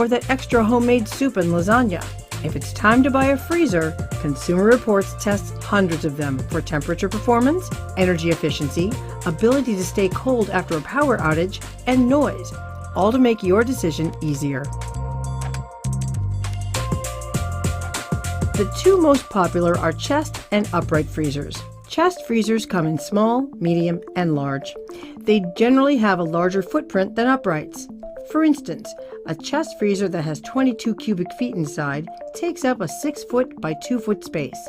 or that extra homemade soup and lasagna. If it's time to buy a freezer, Consumer Reports tests hundreds of them for temperature performance, energy efficiency, ability to stay cold after a power outage, and noise, all to make your decision easier. The two most popular are chest and upright freezers. Chest freezers come in small, medium, and large. They generally have a larger footprint than uprights. For instance, a chest freezer that has 22 cubic feet inside takes up a 6-foot by 2-foot space.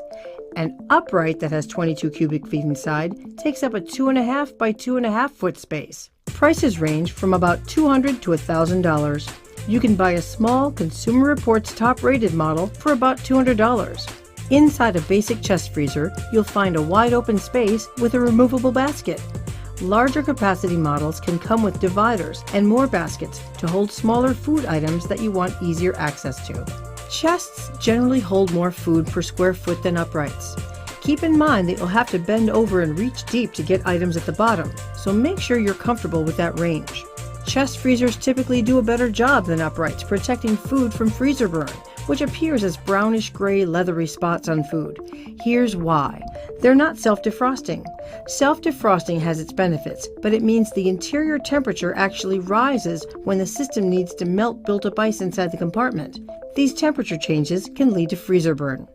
An upright that has 22 cubic feet inside takes up a 2.5 by 2.5 foot space. Prices range from about $200 to $1,000. You can buy a small Consumer Reports top-rated model for about $200. Inside a basic chest freezer, you'll find a wide-open space with a removable basket. Larger capacity models can come with dividers and more baskets to hold smaller food items that you want easier access to. Chests generally hold more food per square foot than uprights. Keep in mind that you'll have to bend over and reach deep to get items at the bottom, so make sure you're comfortable with that range. Chest freezers typically do a better job than uprights protecting food from freezer burn, which appears as brownish-gray leathery spots on food. Here's why. They're not self-defrosting. Self-defrosting has its benefits, but it means the interior temperature actually rises when the system needs to melt built-up ice inside the compartment. These temperature changes can lead to freezer burn.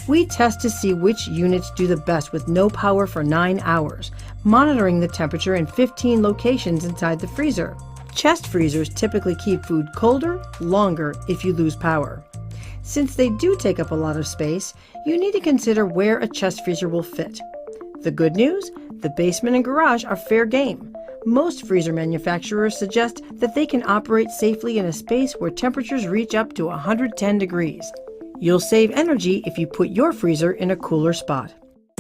We test to see which units do the best with no power for 9 hours, monitoring the temperature in 15 locations inside the freezer. Chest freezers typically keep food colder, longer if you lose power. Since they do take up a lot of space, you need to consider where a chest freezer will fit. The good news? The basement and garage are fair game. Most freezer manufacturers suggest that they can operate safely in a space where temperatures reach up to 110 degrees. You'll save energy if you put your freezer in a cooler spot.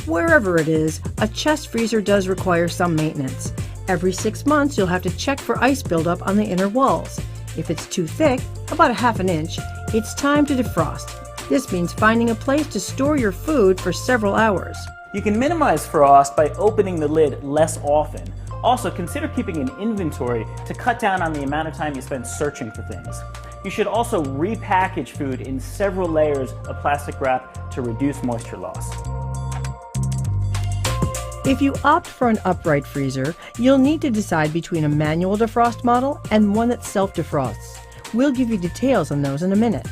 Wherever it is, a chest freezer does require some maintenance. Every 6 months, you'll have to check for ice buildup on the inner walls. If it's too thick, about 1/2 inch, it's time to defrost. This means finding a place to store your food for several hours. You can minimize frost by opening the lid less often. Also, consider keeping an inventory to cut down on the amount of time you spend searching for things. You should also repackage food in several layers of plastic wrap to reduce moisture loss. If you opt for an upright freezer, you'll need to decide between a manual defrost model and one that self-defrosts. We'll give you details on those in a minute.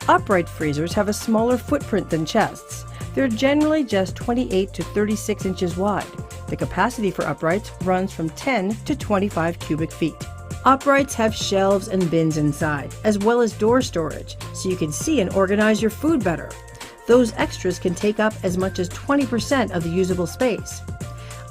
Upright freezers have a smaller footprint than chests. They're generally just 28 to 36 inches wide. The capacity for uprights runs from 10 to 25 cubic feet. Uprights have shelves and bins inside, as well as door storage, so you can see and organize your food better. Those extras can take up as much as 20% of the usable space.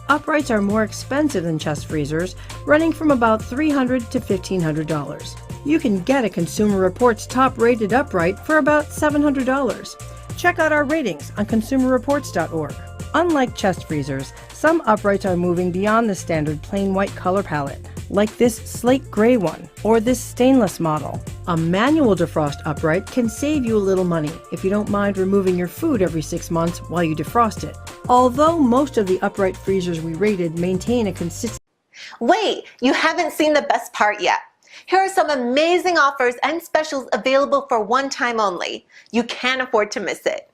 Uprights are more expensive than chest freezers, running from about $300 to $1,500. You can get a Consumer Reports top-rated upright for about $700. Check out our ratings on consumerreports.org. Unlike chest freezers, some uprights are moving beyond the standard plain white color palette, like this slate gray one or this stainless model. A manual defrost upright can save you a little money if you don't mind removing your food every 6 months while you defrost it. Although most of the upright freezers we rated maintain a consistent... Wait, you haven't seen the best part yet. Here are some amazing offers and specials available for one time only. You can't afford to miss it.